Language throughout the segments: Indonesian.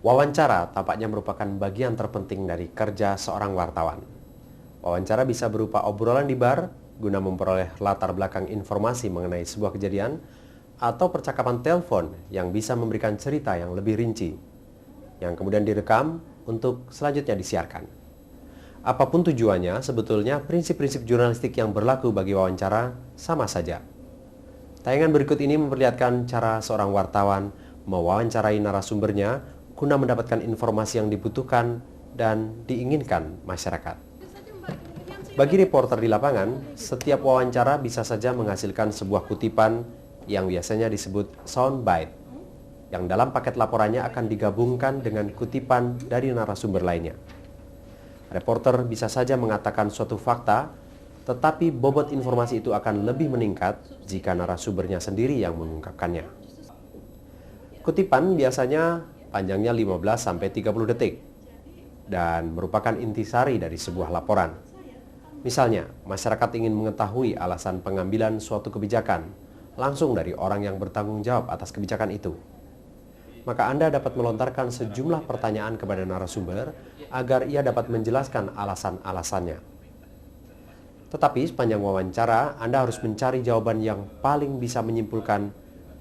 Wawancara tampaknya merupakan bagian terpenting dari kerja seorang wartawan. Wawancara bisa berupa obrolan di bar guna memperoleh latar belakang informasi mengenai sebuah kejadian atau percakapan telepon yang bisa memberikan cerita yang lebih rinci, yang kemudian direkam untuk selanjutnya disiarkan. Apapun tujuannya, sebetulnya prinsip-prinsip jurnalistik yang berlaku bagi wawancara sama saja. Tayangan berikut ini memperlihatkan cara seorang wartawan mewawancarai narasumbernya guna mendapatkan informasi yang dibutuhkan dan diinginkan masyarakat. Bagi reporter di lapangan, setiap wawancara bisa saja menghasilkan sebuah kutipan yang biasanya disebut soundbite, yang dalam paket laporannya akan digabungkan dengan kutipan dari narasumber lainnya. Reporter bisa saja mengatakan suatu fakta, tetapi bobot informasi itu akan lebih meningkat jika narasumbernya sendiri yang mengungkapkannya. Kutipan biasanya panjangnya 15-30 detik dan merupakan intisari dari sebuah laporan. Misalnya, masyarakat ingin mengetahui alasan pengambilan suatu kebijakan langsung dari orang yang bertanggung jawab atas kebijakan itu. Maka Anda dapat melontarkan sejumlah pertanyaan kepada narasumber agar ia dapat menjelaskan alasan-alasannya. Tetapi sepanjang wawancara, Anda harus mencari jawaban yang paling bisa menyimpulkan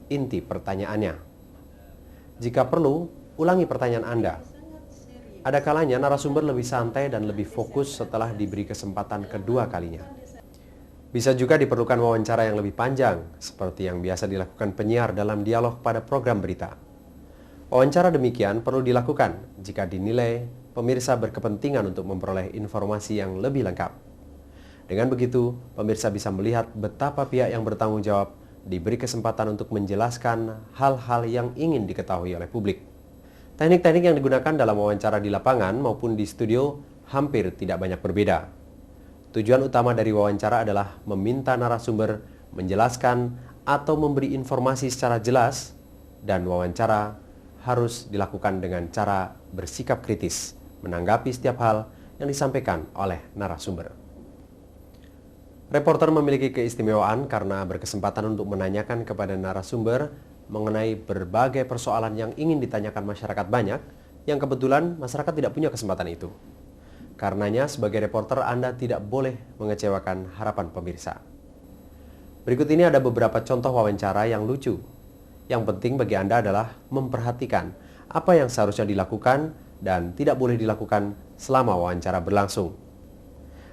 inti pertanyaannya. Jika perlu, ulangi pertanyaan Anda. Ada kalanya narasumber lebih santai dan lebih fokus setelah diberi kesempatan kedua kalinya. Bisa juga diperlukan wawancara yang lebih panjang, seperti yang biasa dilakukan penyiar dalam dialog pada program berita. Wawancara demikian perlu dilakukan jika dinilai pemirsa berkepentingan untuk memperoleh informasi yang lebih lengkap. Dengan begitu, pemirsa bisa melihat betapa pihak yang bertanggung jawab diberi kesempatan untuk menjelaskan hal-hal yang ingin diketahui oleh publik. Teknik-teknik yang digunakan dalam wawancara di lapangan maupun di studio hampir tidak banyak berbeda. Tujuan utama dari wawancara adalah meminta narasumber menjelaskan atau memberi informasi secara jelas, dan wawancara harus dilakukan dengan cara bersikap kritis, menanggapi setiap hal yang disampaikan oleh narasumber. Reporter memiliki keistimewaan karena berkesempatan untuk menanyakan kepada narasumber mengenai berbagai persoalan yang ingin ditanyakan masyarakat banyak, yang kebetulan masyarakat tidak punya kesempatan itu. Karenanya, sebagai reporter Anda tidak boleh mengecewakan harapan pemirsa. Berikut ini ada beberapa contoh wawancara yang lucu. Yang penting bagi Anda adalah memperhatikan apa yang seharusnya dilakukan dan tidak boleh dilakukan selama wawancara berlangsung.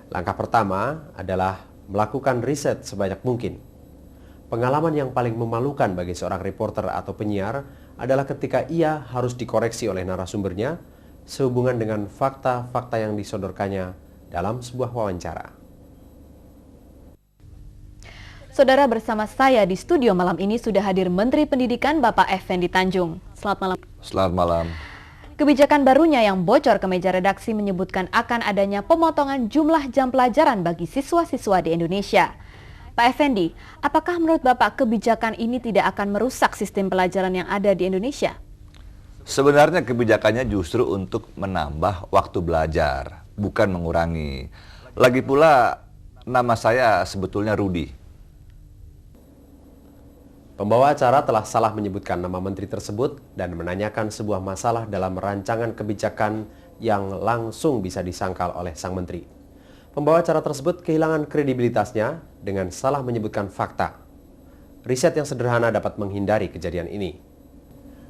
Langkah pertama adalah melakukan riset sebanyak mungkin. Pengalaman yang paling memalukan bagi seorang reporter atau penyiar adalah ketika ia harus dikoreksi oleh narasumbernya sehubungan dengan fakta-fakta yang disodorkannya dalam sebuah wawancara. Saudara, bersama saya di studio malam ini sudah hadir Menteri Pendidikan Bapak Effendi Tanjung. Selamat malam. Selamat malam. Kebijakan barunya yang bocor ke meja redaksi menyebutkan akan adanya pemotongan jumlah jam pelajaran bagi siswa-siswa di Indonesia. Pak Effendi, apakah menurut Bapak kebijakan ini tidak akan merusak sistem pelajaran yang ada di Indonesia? Sebenarnya kebijakannya justru untuk menambah waktu belajar, bukan mengurangi. Lagi pula, nama saya sebetulnya Rudi. Pembawa acara telah salah menyebutkan nama menteri tersebut dan menanyakan sebuah masalah dalam rancangan kebijakan yang langsung bisa disangkal oleh sang menteri. Pembawa acara tersebut kehilangan kredibilitasnya dengan salah menyebutkan fakta. Riset yang sederhana dapat menghindari kejadian ini.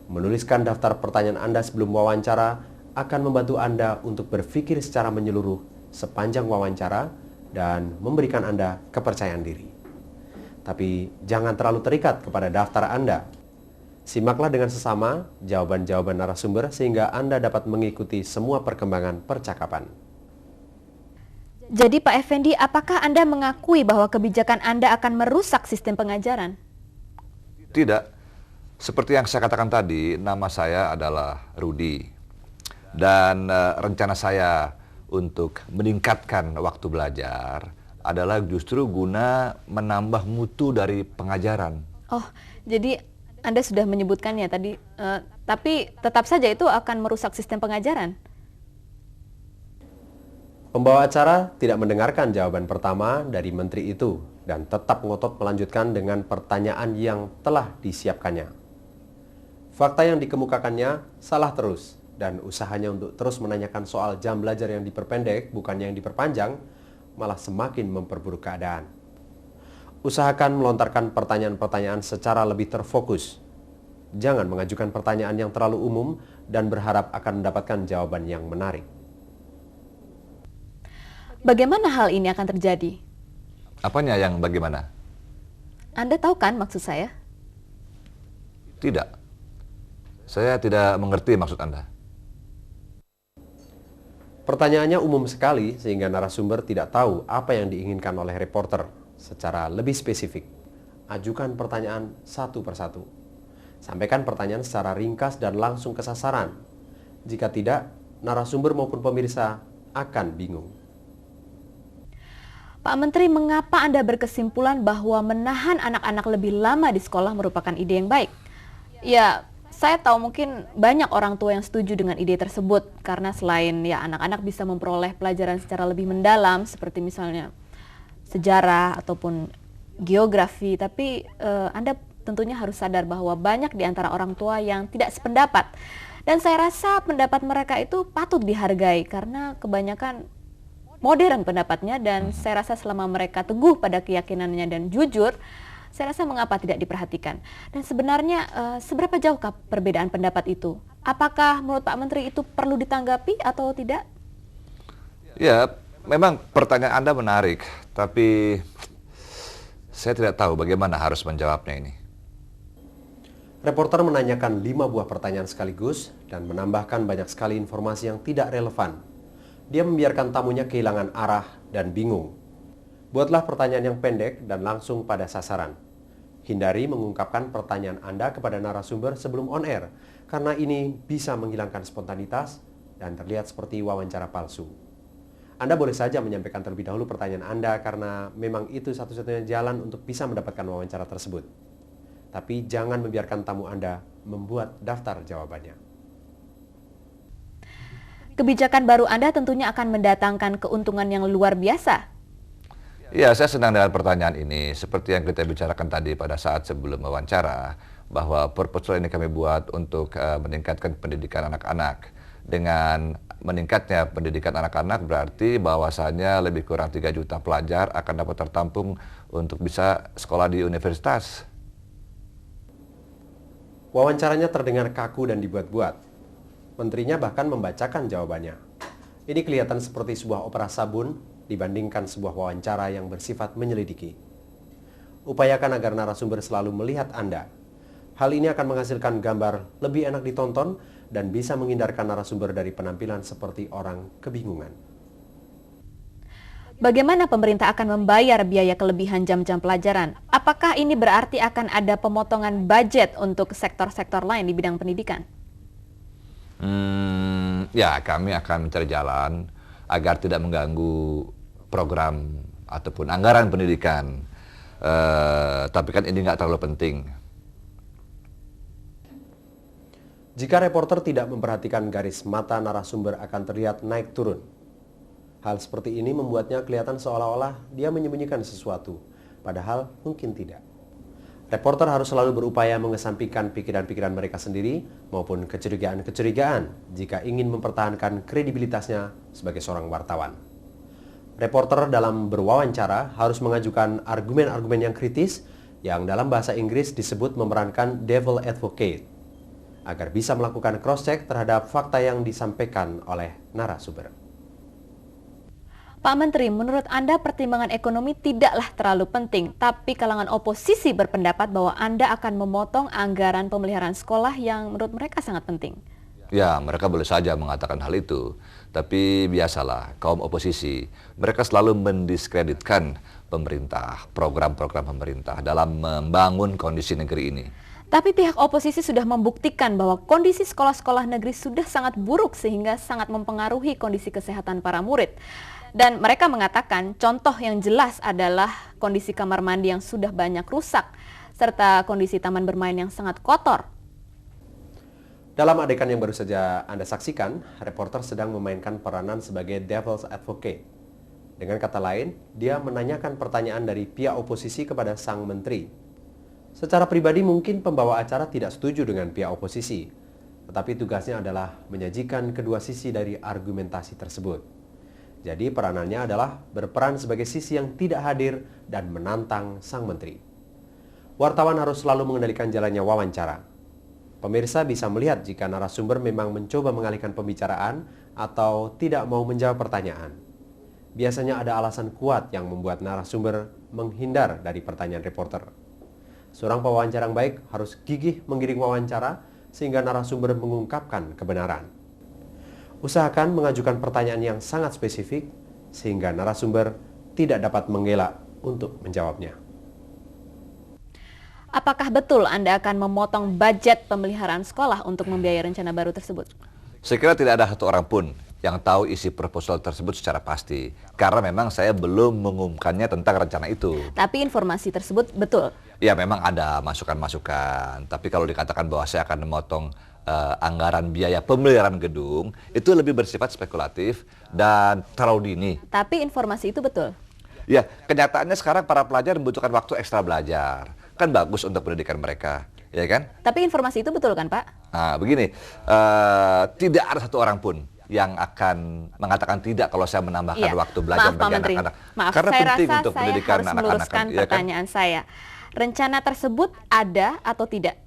Menuliskan daftar pertanyaan Anda sebelum wawancara akan membantu Anda untuk berpikir secara menyeluruh sepanjang wawancara dan memberikan Anda kepercayaan diri. Tapi jangan terlalu terikat kepada daftar Anda. Simaklah dengan sesama jawaban-jawaban narasumber sehingga Anda dapat mengikuti semua perkembangan percakapan. Jadi Pak Effendi, apakah Anda mengakui bahwa kebijakan Anda akan merusak sistem pengajaran? Tidak. Seperti yang saya katakan tadi, nama saya adalah Rudi. Dan rencana saya untuk meningkatkan waktu belajar adalah justru guna menambah mutu dari pengajaran. Oh, jadi Anda sudah menyebutkannya tadi, tapi tetap saja itu akan merusak sistem pengajaran. Pembawa acara tidak mendengarkan jawaban pertama dari menteri itu dan tetap ngotot melanjutkan dengan pertanyaan yang telah disiapkannya. Fakta yang dikemukakannya salah terus dan usahanya untuk terus menanyakan soal jam belajar yang diperpendek bukannya yang diperpanjang, malah semakin memperburuk keadaan. Usahakan melontarkan pertanyaan-pertanyaan secara lebih terfokus. Jangan mengajukan pertanyaan yang terlalu umum dan berharap akan mendapatkan jawaban yang menarik. Bagaimana hal ini akan terjadi? Apanya yang bagaimana? Anda tahu kan maksud saya? Tidak. Saya tidak mengerti maksud Anda. Pertanyaannya umum sekali sehingga narasumber tidak tahu apa yang diinginkan oleh reporter. Secara lebih spesifik, ajukan pertanyaan satu persatu. Sampaikan pertanyaan secara ringkas dan langsung ke sasaran. Jika tidak, narasumber maupun pemirsa akan bingung. Pak Menteri, mengapa Anda berkesimpulan bahwa menahan anak-anak lebih lama di sekolah merupakan ide yang baik? Ya, saya tahu mungkin banyak orang tua yang setuju dengan ide tersebut karena selain ya anak-anak bisa memperoleh pelajaran secara lebih mendalam seperti misalnya sejarah ataupun geografi, tapi Anda tentunya harus sadar bahwa banyak di antara orang tua yang tidak sependapat. Dan saya rasa pendapat mereka itu patut dihargai karena kebanyakan modern pendapatnya dan saya rasa selama mereka teguh pada keyakinannya dan jujur, saya rasa mengapa tidak diperhatikan. Dan sebenarnya seberapa jauhkah perbedaan pendapat itu? Apakah menurut Pak Menteri itu perlu ditanggapi atau tidak? Ya, memang pertanyaan Anda menarik, tapi saya tidak tahu bagaimana harus menjawabnya ini. Reporter menanyakan 5 buah pertanyaan sekaligus dan menambahkan banyak sekali informasi yang tidak relevan. Dia membiarkan tamunya kehilangan arah dan bingung. Buatlah pertanyaan yang pendek dan langsung pada sasaran. Hindari mengungkapkan pertanyaan Anda kepada narasumber sebelum on air, karena ini bisa menghilangkan spontanitas dan terlihat seperti wawancara palsu. Anda boleh saja menyampaikan terlebih dahulu pertanyaan Anda karena memang itu satu-satunya jalan untuk bisa mendapatkan wawancara tersebut. Tapi jangan membiarkan tamu Anda membuat daftar jawabannya. Kebijakan baru Anda tentunya akan mendatangkan keuntungan yang luar biasa. Ya, saya senang dengan pertanyaan ini. Seperti yang kita bicarakan tadi pada saat sebelum wawancara, bahwa proposal ini kami buat untuk meningkatkan pendidikan anak-anak. Dengan meningkatnya pendidikan anak-anak berarti bahwasannya lebih kurang 3 juta pelajar akan dapat tertampung untuk bisa sekolah di universitas. Wawancaranya terdengar kaku dan dibuat-buat. Menterinya bahkan membacakan jawabannya. Ini kelihatan seperti sebuah opera sabun dibandingkan sebuah wawancara yang bersifat menyelidiki. Upayakan agar narasumber selalu melihat Anda. Hal ini akan menghasilkan gambar lebih enak ditonton dan bisa menghindarkan narasumber dari penampilan seperti orang kebingungan. Bagaimana pemerintah akan membayar biaya kelebihan jam-jam pelajaran? Apakah ini berarti akan ada pemotongan budget untuk sektor-sektor lain di bidang pendidikan? Ya, kami akan mencari jalan agar tidak mengganggu program ataupun anggaran pendidikan. Tapi kan ini nggak terlalu penting. Jika reporter tidak memperhatikan garis mata narasumber akan terlihat naik turun. Hal seperti ini membuatnya kelihatan seolah-olah dia menyembunyikan sesuatu, padahal mungkin tidak. Reporter harus selalu berupaya mengesampingkan pikiran-pikiran mereka sendiri maupun kecurigaan-kecurigaan jika ingin mempertahankan kredibilitasnya sebagai seorang wartawan. Reporter dalam berwawancara harus mengajukan argumen-argumen yang kritis yang dalam bahasa Inggris disebut memerankan devil advocate, agar bisa melakukan cross-check terhadap fakta yang disampaikan oleh narasumber. Pak Menteri, menurut Anda pertimbangan ekonomi tidaklah terlalu penting, tapi kalangan oposisi berpendapat bahwa Anda akan memotong anggaran pemeliharaan sekolah yang menurut mereka sangat penting. Ya, mereka boleh saja mengatakan hal itu. Tapi biasalah, kaum oposisi, mereka selalu mendiskreditkan pemerintah, program-program pemerintah dalam membangun kondisi negeri ini. Tapi pihak oposisi sudah membuktikan bahwa kondisi sekolah-sekolah negeri sudah sangat buruk sehingga sangat mempengaruhi kondisi kesehatan para murid. Dan mereka mengatakan contoh yang jelas adalah kondisi kamar mandi yang sudah banyak rusak, serta kondisi taman bermain yang sangat kotor. Dalam adegan yang baru saja Anda saksikan, reporter sedang memainkan peranan sebagai devil's advocate. Dengan kata lain, dia menanyakan pertanyaan dari pihak oposisi kepada sang menteri. Secara pribadi mungkin pembawa acara tidak setuju dengan pihak oposisi, tetapi tugasnya adalah menyajikan kedua sisi dari argumentasi tersebut. Jadi peranannya adalah berperan sebagai sisi yang tidak hadir dan menantang sang menteri. Wartawan harus selalu mengendalikan jalannya wawancara. Pemirsa bisa melihat jika narasumber memang mencoba mengalihkan pembicaraan atau tidak mau menjawab pertanyaan. Biasanya ada alasan kuat yang membuat narasumber menghindar dari pertanyaan reporter. Seorang pewawancara yang baik harus gigih menggiring wawancara sehingga narasumber mengungkapkan kebenaran. Usahakan mengajukan pertanyaan yang sangat spesifik sehingga narasumber tidak dapat mengelak untuk menjawabnya. Apakah betul Anda akan memotong budget pemeliharaan sekolah untuk membiayai rencana baru tersebut? Saya kira tidak ada satu orang pun yang tahu isi proposal tersebut secara pasti. Karena memang saya belum mengumumkannya tentang rencana itu. Tapi informasi tersebut betul? Ya memang ada masukan-masukan. Tapi kalau dikatakan bahwa saya akan memotong anggaran biaya pemeliharaan gedung, itu lebih bersifat spekulatif dan terlalu dini. Tapi informasi itu betul? Ya, kenyataannya sekarang para pelajar membutuhkan waktu ekstra belajar. Kan bagus untuk pendidikan mereka, ya kan? Tapi informasi itu betul kan, Pak? Nah, begini, tidak ada satu orang pun yang akan mengatakan tidak kalau saya menambahkan waktu belajar bagi anak-anak. Maaf, karena saya penting rasa untuk saya pendidikan harus anak-anak. meluruskan pertanyaan saya. Rencana tersebut ada atau tidak?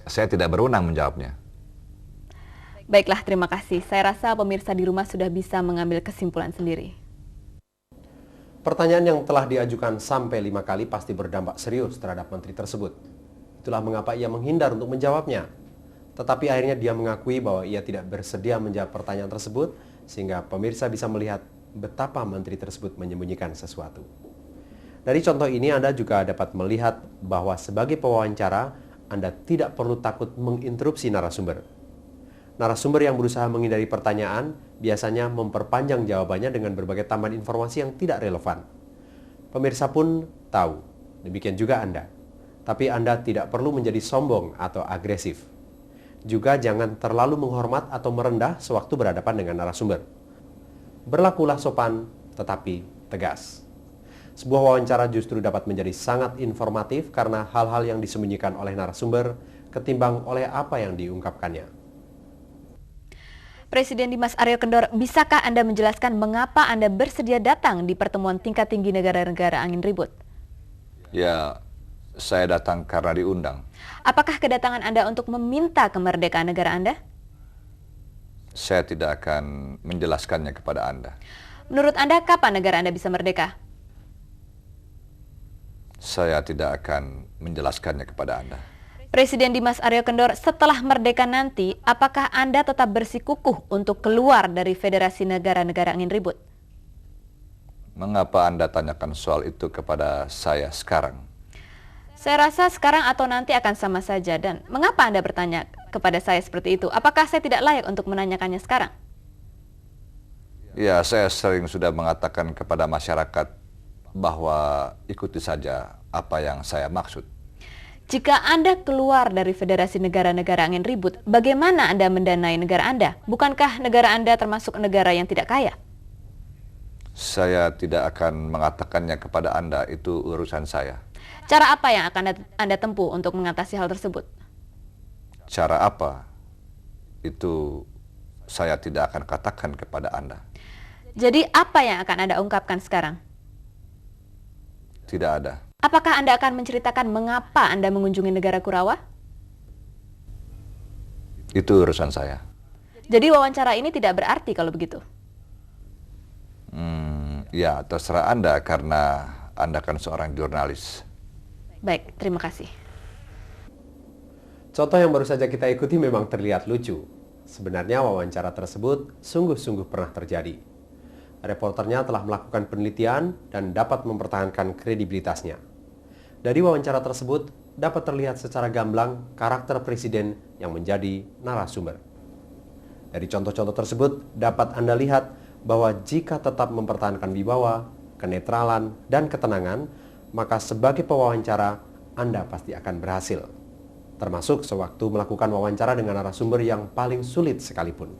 Saya tidak berwenang menjawabnya. Baiklah, terima kasih. Saya rasa pemirsa di rumah sudah bisa mengambil kesimpulan sendiri. Pertanyaan yang telah diajukan sampai 5 kali pasti berdampak serius terhadap menteri tersebut. Itulah mengapa ia menghindar untuk menjawabnya. Tetapi akhirnya dia mengakui bahwa ia tidak bersedia menjawab pertanyaan tersebut, sehingga pemirsa bisa melihat betapa menteri tersebut menyembunyikan sesuatu. Dari contoh ini Anda juga dapat melihat bahwa sebagai pewawancara, Anda tidak perlu takut menginterupsi narasumber. Narasumber yang berusaha menghindari pertanyaan biasanya memperpanjang jawabannya dengan berbagai tambahan informasi yang tidak relevan. Pemirsa pun tahu, demikian juga Anda. Tapi Anda tidak perlu menjadi sombong atau agresif. Juga jangan terlalu menghormat atau merendah sewaktu berhadapan dengan narasumber. Berlakulah sopan tetapi tegas. Sebuah wawancara justru dapat menjadi sangat informatif karena hal-hal yang disembunyikan oleh narasumber ketimbang oleh apa yang diungkapkannya. Presiden Dimas Aryo Kendor, bisakah Anda menjelaskan mengapa Anda bersedia datang di pertemuan tingkat tinggi negara-negara angin ribut? Ya, saya datang karena diundang. Apakah kedatangan Anda untuk meminta kemerdekaan negara Anda? Saya tidak akan menjelaskannya kepada Anda. Menurut Anda, kapan negara Anda bisa merdeka? Saya tidak akan menjelaskannya kepada Anda. Presiden Dimas Aryo Kendor, setelah merdeka nanti, apakah Anda tetap bersikukuh untuk keluar dari Federasi Negara-Negara Angin Ribut? Mengapa Anda tanyakan soal itu kepada saya sekarang? Saya rasa sekarang atau nanti akan sama saja. Dan mengapa Anda bertanya kepada saya seperti itu? Apakah saya tidak layak untuk menanyakannya sekarang? Ya, saya sering sudah mengatakan kepada masyarakat bahwa ikuti saja apa yang saya maksud. Jika Anda keluar dari Federasi Negara-Negara Angin Ribut, bagaimana Anda mendanai negara Anda? Bukankah negara Anda termasuk negara yang tidak kaya? Saya tidak akan mengatakannya kepada Anda, itu urusan saya. Cara apa yang akan Anda tempuh untuk mengatasi hal tersebut? Cara apa? Itu saya tidak akan katakan kepada Anda. Jadi apa yang akan Anda ungkapkan sekarang? Tidak ada. Apakah Anda akan menceritakan mengapa Anda mengunjungi negara Kurawa? Itu urusan saya. Jadi wawancara ini tidak berarti kalau begitu? Ya, terserah Anda karena Anda kan seorang jurnalis. Baik, terima kasih. Contoh yang baru saja kita ikuti memang terlihat lucu. Sebenarnya wawancara tersebut sungguh-sungguh pernah terjadi. Reporternya telah melakukan penelitian dan dapat mempertahankan kredibilitasnya. Dari wawancara tersebut dapat terlihat secara gamblang karakter presiden yang menjadi narasumber. Dari contoh-contoh tersebut dapat Anda lihat bahwa jika tetap mempertahankan wibawa, kenetralan, dan ketenangan, maka sebagai pewawancara Anda pasti akan berhasil. Termasuk sewaktu melakukan wawancara dengan narasumber yang paling sulit sekalipun.